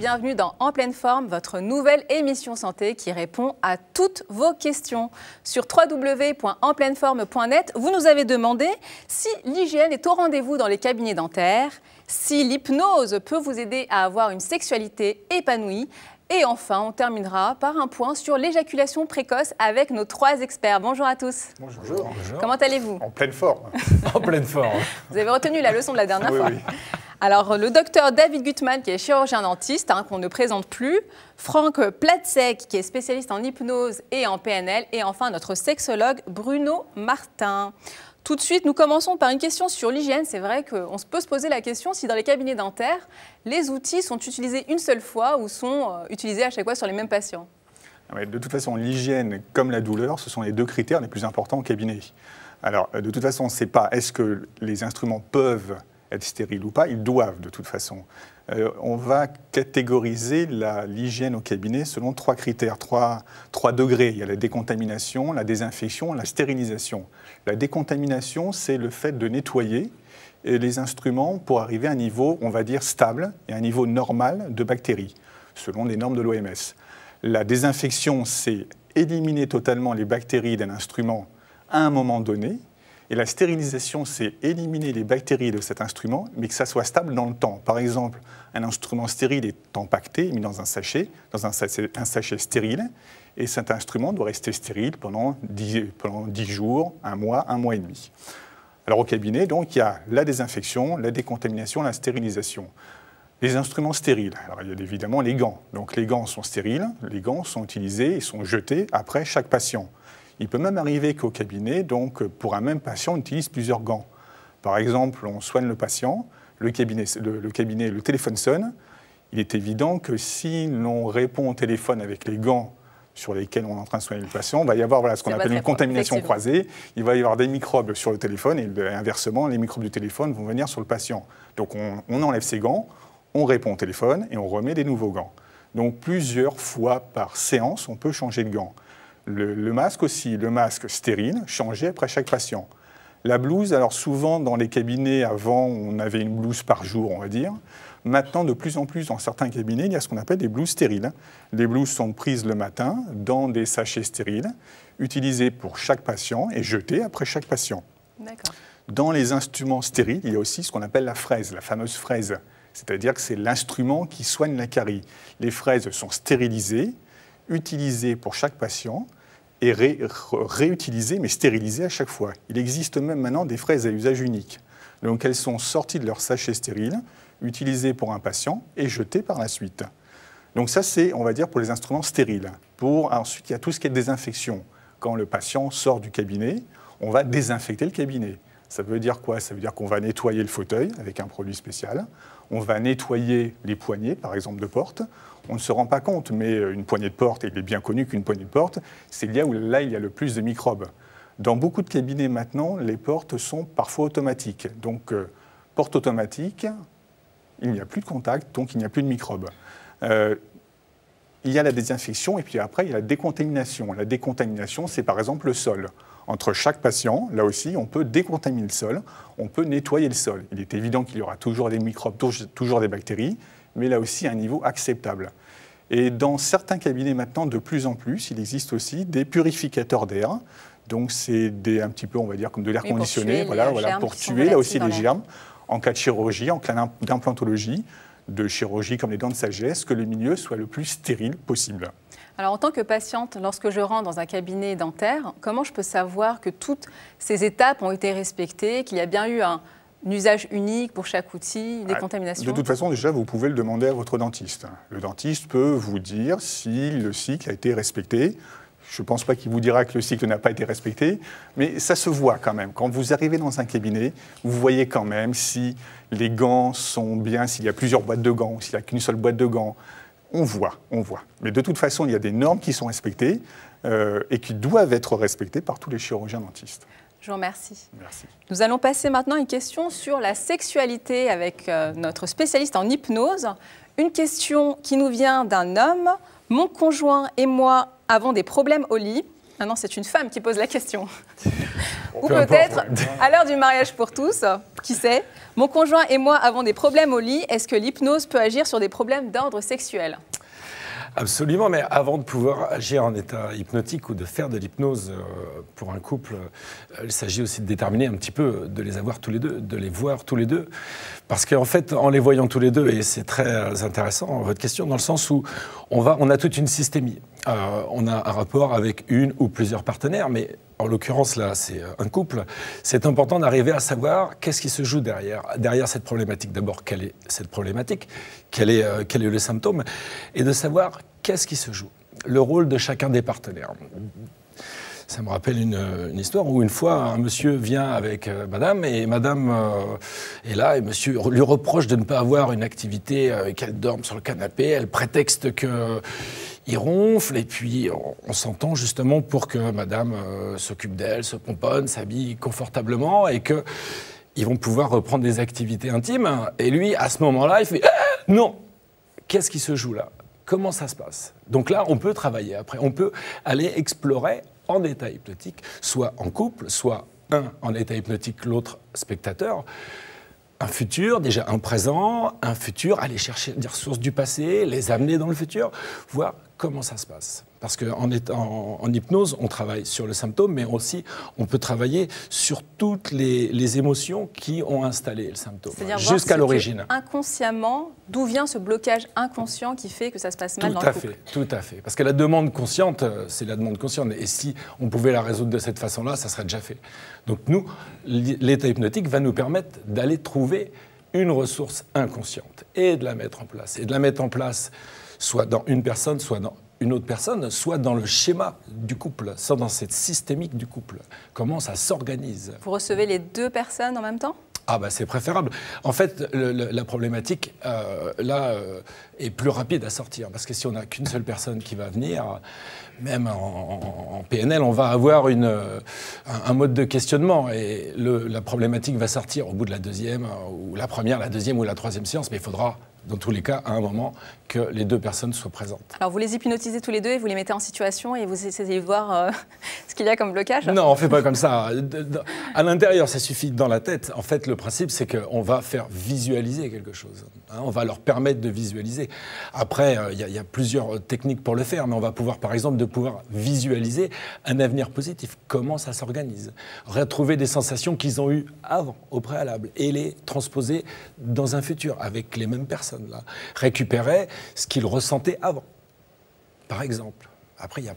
bienvenue dans En pleine forme, votre nouvelle émission santé qui répond à toutes vos questions. Sur www.enpleineforme.net, vous nous avez demandé si l'hygiène est au rendez-vous dans les cabinets dentaires, si l'hypnose peut vous aider à avoir une sexualité épanouie. Et enfin, on terminera par un point sur l'éjaculation précoce avec nos 3 experts. Bonjour à tous. Bonjour. Bonjour. Comment allez-vous? En pleine forme. En pleine forme. Vous avez retenu la leçon de la dernière fois. Oui. Alors, le docteur David Gutmann, qui est chirurgien dentiste, qu'on ne présente plus, Franck Platzek, qui est spécialiste en hypnose et en PNL, et enfin notre sexologue Bruno Martin. Tout de suite, nous commençons par une question sur l'hygiène. C'est vrai qu'on peut se poser la question si dans les cabinets dentaires, les outils sont utilisés une seule fois ou sont utilisés à chaque fois sur les mêmes patients. De toute façon, l'hygiène comme la douleur, ce sont les 2 critères les plus importants au cabinet. Alors, de toute façon, ce n'est pas est-ce que les instruments peuvent être stériles ou pas, ils doivent de toute façon. On va catégoriser l'hygiène au cabinet selon 3 critères, 3 degrés. Il y a la décontamination, la désinfection, la stérilisation. La décontamination, c'est le fait de nettoyer les instruments pour arriver à un niveau, on va dire, stable et un niveau normal de bactéries, selon les normes de l'OMS. La désinfection, c'est éliminer totalement les bactéries d'un instrument à un moment donné. Et la stérilisation, c'est éliminer les bactéries de cet instrument, mais que ça soit stable dans le temps. Par exemple, un instrument stérile est empaqueté, mis dans un sachet stérile, et cet instrument doit rester stérile pendant 10 jours, un mois et demi. Alors au cabinet, donc, il y a la désinfection, la décontamination, la stérilisation. Les instruments stériles, alors il y a évidemment les gants. Donc les gants sont stériles, les gants sont utilisés et sont jetés après chaque patient. Il peut même arriver qu'au cabinet, donc, pour un même patient, on utilise plusieurs gants. Par exemple, on soigne le patient, le téléphone sonne. Il est évident que si l'on répond au téléphone avec les gants sur lesquels on est en train de soigner le patient, il va y avoir ce qu'on appelle une contamination croisée. Il va y avoir des microbes sur le téléphone et inversement, les microbes du téléphone vont venir sur le patient. Donc on enlève ces gants, on répond au téléphone et on remet des nouveaux gants. Donc plusieurs fois par séance, on peut changer de gants. Le masque aussi, le masque stérile, changé après chaque patient. La blouse, alors souvent dans les cabinets, avant on avait une blouse par jour, on va dire. Maintenant, de plus en plus, dans certains cabinets, il y a ce qu'on appelle des blouses stériles. Les blouses sont prises le matin dans des sachets stériles, utilisées pour chaque patient et jetées après chaque patient. D'accord. Dans les instruments stériles, il y a aussi ce qu'on appelle la fraise, la fameuse fraise. C'est-à-dire que c'est l'instrument qui soigne la carie. Les fraises sont stérilisées, utilisées pour chaque patient, et réutilisées, mais stérilisées à chaque fois. Il existe même maintenant des fraises à usage unique. Donc elles sont sorties de leur sachet stérile, utilisées pour un patient et jetées par la suite. Donc ça, c'est, on va dire, pour les instruments stériles. Ensuite, il y a tout ce qui est désinfection. Quand le patient sort du cabinet, on va désinfecter le cabinet. Ça veut dire quoi? Ça veut dire qu'on va nettoyer le fauteuil avec un produit spécial. On va nettoyer les poignées, par exemple, de porte. On ne se rend pas compte, mais une poignée de porte, et il est bien connu qu'une poignée de porte, c'est là où il y a le plus de microbes. Dans beaucoup de cabinets maintenant, les portes sont parfois automatiques. Donc, porte automatique, il n'y a plus de contact, donc il n'y a plus de microbes. Il y a la désinfection, et puis après, il y a la décontamination. La décontamination, c'est par exemple le sol. Entre chaque patient, là aussi, on peut décontaminer le sol, on peut nettoyer le sol. Il est évident qu'il y aura toujours des microbes, toujours des bactéries, mais là aussi à un niveau acceptable. Et dans certains cabinets maintenant, de plus en plus, il existe aussi des purificateurs d'air. Donc c'est un petit peu, on va dire, comme de l'air conditionné, pour tuer là aussi les germes. En cas de chirurgie, en cas d'implantologie, de chirurgie comme les dents de sagesse, que le milieu soit le plus stérile possible. Alors, en tant que patiente, lorsque je rentre dans un cabinet dentaire, comment je peux savoir que toutes ces étapes ont été respectées, qu'il y a bien eu un usage unique pour chaque outil, des contaminations? De toute façon, déjà, vous pouvez le demander à votre dentiste. Le dentiste peut vous dire si le cycle a été respecté. Je ne pense pas qu'il vous dira que le cycle n'a pas été respecté, mais ça se voit quand même. Quand vous arrivez dans un cabinet, vous voyez quand même si les gants sont bien, s'il y a plusieurs boîtes de gants, s'il n'y a qu'une seule boîte de gants. On voit. Mais de toute façon, il y a des normes qui sont respectées et qui doivent être respectées par tous les chirurgiens dentistes. Je vous remercie. Merci. Nous allons passer maintenant à une question sur la sexualité avec notre spécialiste en hypnose. Une question qui nous vient d'un homme. Mon conjoint et moi avons des problèmes au lit. Ah non, c'est une femme qui pose la question. Ou peut-être, à l'heure du mariage pour tous, qui sait, mon conjoint et moi avons des problèmes au lit, est-ce que l'hypnose peut agir sur des problèmes d'ordre sexuel ? Absolument, mais avant de pouvoir agir en état hypnotique ou de faire de l'hypnose pour un couple, il s'agit aussi de déterminer un petit peu, de les avoir tous les deux, de les voir tous les deux. Parce qu'en fait, en les voyant tous les deux, et c'est très intéressant, votre question, dans le sens où on a toute une systémie. On a un rapport avec une ou plusieurs partenaires, mais en l'occurrence, là, c'est un couple. C'est important d'arriver à savoir qu'est-ce qui se joue derrière cette problématique. D'abord, quelle est cette problématique, quel est le symptôme, et de savoir qu'est-ce qui se joue, le rôle de chacun des partenaires. Ça me rappelle une histoire où une fois, un monsieur vient avec madame, et madame est là, et monsieur lui reproche de ne pas avoir une activité, qu'elle dorme sur le canapé. Elle prétexte qu'il ronfle, et puis on s'entend justement pour que madame s'occupe d'elle, se pomponne, s'habille confortablement, et qu'ils vont pouvoir reprendre des activités intimes. Et lui, à ce moment-là, il fait « Non !» Qu'est-ce qui se joue là ? Comment ça se passe ? Donc là, on peut travailler après, on peut aller explorer en état hypnotique, soit en couple, soit un en état hypnotique, l'autre spectateur, un futur, déjà un présent, un futur, aller chercher des ressources du passé, les amener dans le futur, voir comment ça se passe. Parce qu'en hypnose, on travaille sur le symptôme, mais aussi on peut travailler sur toutes les émotions qui ont installé le symptôme, jusqu'à l'origine. Inconsciemment, d'où vient ce blocage inconscient qui fait que ça se passe mal dans le couple ? Tout à fait. Parce que la demande consciente, c'est la demande consciente. Et si on pouvait la résoudre de cette façon-là, ça serait déjà fait. Donc nous, l'état hypnotique va nous permettre d'aller trouver une ressource inconsciente et de la mettre en place. Et de la mettre en place soit dans une personne, soit dans une autre personne, soit dans le schéma du couple, soit dans cette systémique du couple. Comment ça s'organise ? Vous recevez les deux personnes en même temps ? Ah bah c'est préférable. En fait, la problématique, est plus rapide à sortir. Parce que si on n'a qu'une seule personne qui va venir, même en PNL, on va avoir un mode de questionnement. Et la problématique va sortir au bout de la deuxième, ou la première, la deuxième ou la troisième séance. Mais il faudra, dans tous les cas, à un moment, que les deux personnes soient présentes. Alors vous les hypnotisez tous les deux et vous les mettez en situation et vous essayez de voir ce qu'il y a comme blocage ? Non, on ne fait pas comme ça. À l'intérieur, ça suffit dans la tête. En fait, le principe, c'est qu'on va faire visualiser quelque chose. On va leur permettre de visualiser. Après, il y a plusieurs techniques pour le faire, mais on va pouvoir, par exemple, pouvoir visualiser un avenir positif. Comment ça s'organise ? Retrouver des sensations qu'ils ont eues avant, au préalable, et les transposer dans un futur avec les mêmes personnes. Là. Récupérer ce qu'ils ressentaient avant, par exemple. Après, il y a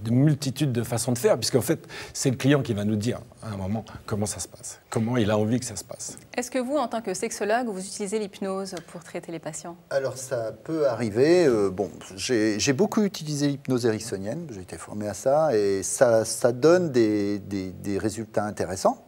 de multitudes de façons de faire, puisqu'en fait, c'est le client qui va nous dire à un moment comment ça se passe, comment il a envie que ça se passe. Est-ce que vous, en tant que sexologue, vous utilisez l'hypnose pour traiter les patients ? Alors, ça peut arriver. J'ai beaucoup utilisé l'hypnose ericksonienne, j'ai été formé à ça, et ça donne des résultats intéressants.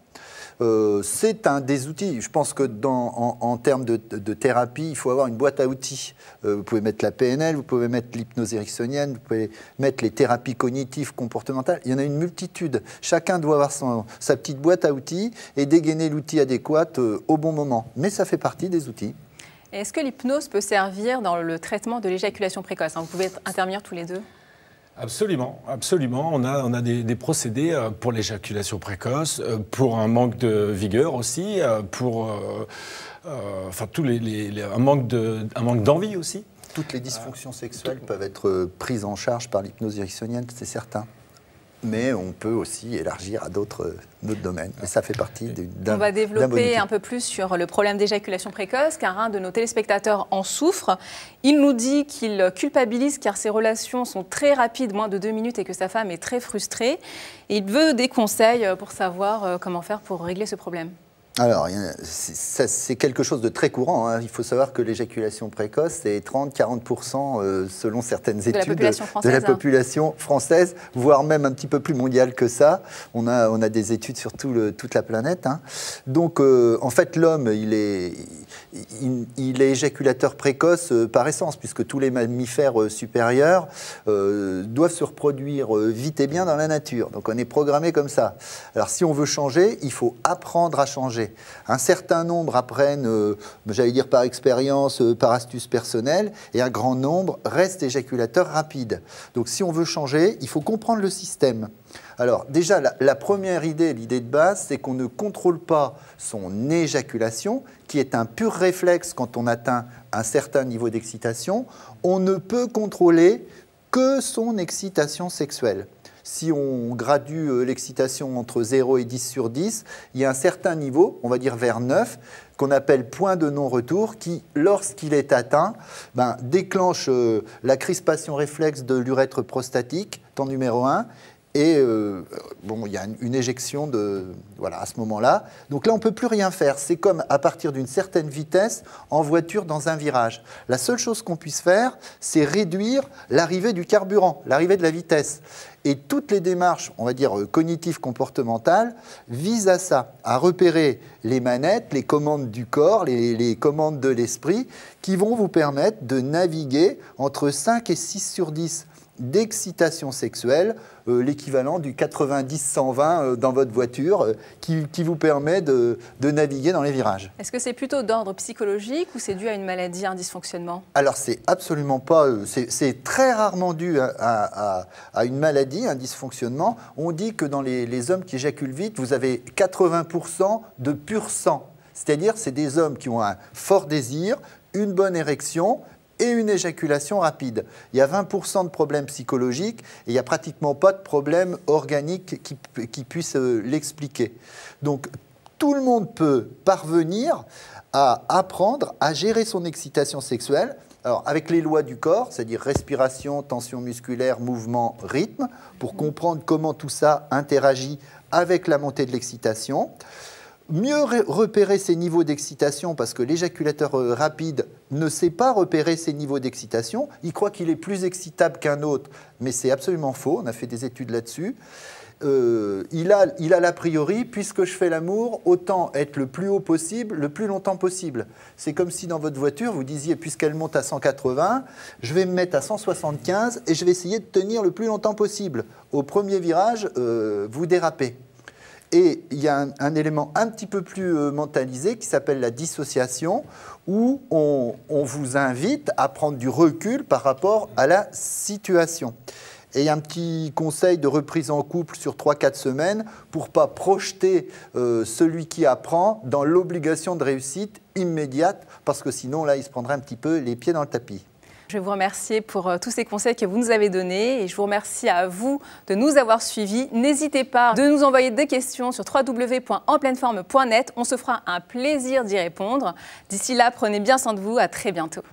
C'est un des outils. Je pense que en termes de thérapie, il faut avoir une boîte à outils. Vous pouvez mettre la PNL, vous pouvez mettre l'hypnose ericksonienne, vous pouvez mettre les thérapies cognitives, comportementales. Il y en a une multitude. Chacun doit avoir sa petite boîte à outils et dégainer l'outil adéquat au bon moment. Mais ça fait partie des outils. Est-ce que l'hypnose peut servir dans le traitement de l'éjaculation précoce ? Vous pouvez intervenir tous les deux ? Absolument, absolument. On a des procédés pour l'éjaculation précoce, pour un manque de vigueur aussi, pour un manque d'envie aussi. Toutes les dysfonctions sexuelles peuvent être prises en charge par l'hypnose ericksonienne, c'est certain. Mais on peut aussi élargir à d'autres domaines. Et ça fait partie d'un On va développer un peu plus sur le problème d'éjaculation précoce, car un de nos téléspectateurs en souffre. Il nous dit qu'il culpabilise car ses relations sont très rapides, moins de 2 minutes, et que sa femme est très frustrée. Et il veut des conseils pour savoir comment faire pour régler ce problème. Alors, c'est quelque chose de très courant. Il faut savoir que l'éjaculation précoce, c'est 30-40% selon certaines études de la population française, voire même un petit peu plus mondiale que ça. On a des études sur toute la planète. Donc, en fait, l'homme, il est éjaculateur précoce par essence, puisque tous les mammifères supérieurs doivent se reproduire vite et bien dans la nature. Donc, on est programmé comme ça. Alors, si on veut changer, il faut apprendre à changer. changer. Un certain nombre apprennent, j'allais dire par expérience, par astuce personnelle, et un grand nombre restent éjaculateurs rapides. Donc si on veut changer, il faut comprendre le système. Alors déjà, la première idée, l'idée de base, c'est qu'on ne contrôle pas son éjaculation, qui est un pur réflexe quand on atteint un certain niveau d'excitation. On ne peut contrôler que son excitation sexuelle. Si on gradue l'excitation entre 0 et 10 sur 10, il y a un certain niveau, on va dire vers 9, qu'on appelle point de non-retour, qui, lorsqu'il est atteint, déclenche la crispation réflexe de l'urètre prostatique, temps numéro 1, et il y a une éjection à ce moment-là. Donc là, on ne peut plus rien faire. C'est comme à partir d'une certaine vitesse en voiture dans un virage. La seule chose qu'on puisse faire, c'est réduire l'arrivée du carburant, l'arrivée de la vitesse. Et toutes les démarches, on va dire cognitives comportementales, visent à ça, à repérer les manettes, les commandes du corps, les commandes de l'esprit, qui vont vous permettre de naviguer entre 5 et 6 sur 10 d'excitation sexuelle, l'équivalent du 90-120 dans votre voiture, qui vous permet de naviguer dans les virages. Est-ce que c'est plutôt d'ordre psychologique ou c'est dû à une maladie, un dysfonctionnement? Alors, c'est absolument pas... c'est très rarement dû à une maladie, un dysfonctionnement. On dit que dans les hommes qui éjaculent vite, vous avez 80% de pur sang. C'est-à-dire, c'est des hommes qui ont un fort désir, une bonne érection, et une éjaculation rapide. Il y a 20% de problèmes psychologiques et il n'y a pratiquement pas de problèmes organiques qui puissent l'expliquer. Donc, tout le monde peut parvenir à apprendre à gérer son excitation sexuelle. Alors, avec les lois du corps, c'est-à-dire respiration, tension musculaire, mouvement, rythme, pour comprendre comment tout ça interagit avec la montée de l'excitation. Mieux repérer ses niveaux d'excitation, parce que l'éjaculateur rapide ne sait pas repérer ses niveaux d'excitation. Il croit qu'il est plus excitable qu'un autre, mais c'est absolument faux. On a fait des études là-dessus. Il a l'a priori, puisque je fais l'amour, autant être le plus haut possible, le plus longtemps possible. C'est comme si dans votre voiture, vous disiez, puisqu'elle monte à 180, je vais me mettre à 175 et je vais essayer de tenir le plus longtemps possible. Au premier virage, vous dérapez. Et il y a un élément un petit peu plus mentalisé qui s'appelle la dissociation, où on vous invite à prendre du recul par rapport à la situation. Et il y a un petit conseil de reprise en couple sur 3-4 semaines pour ne pas projeter celui qui apprend dans l'obligation de réussite immédiate, parce que sinon, là, il se prendrait un petit peu les pieds dans le tapis. Je vais vous remercier pour tous ces conseils que vous nous avez donnés et je vous remercie à vous de nous avoir suivis. N'hésitez pas de nous envoyer des questions sur www.enpleineforme.net. On se fera un plaisir d'y répondre. D'ici là, prenez bien soin de vous. À très bientôt.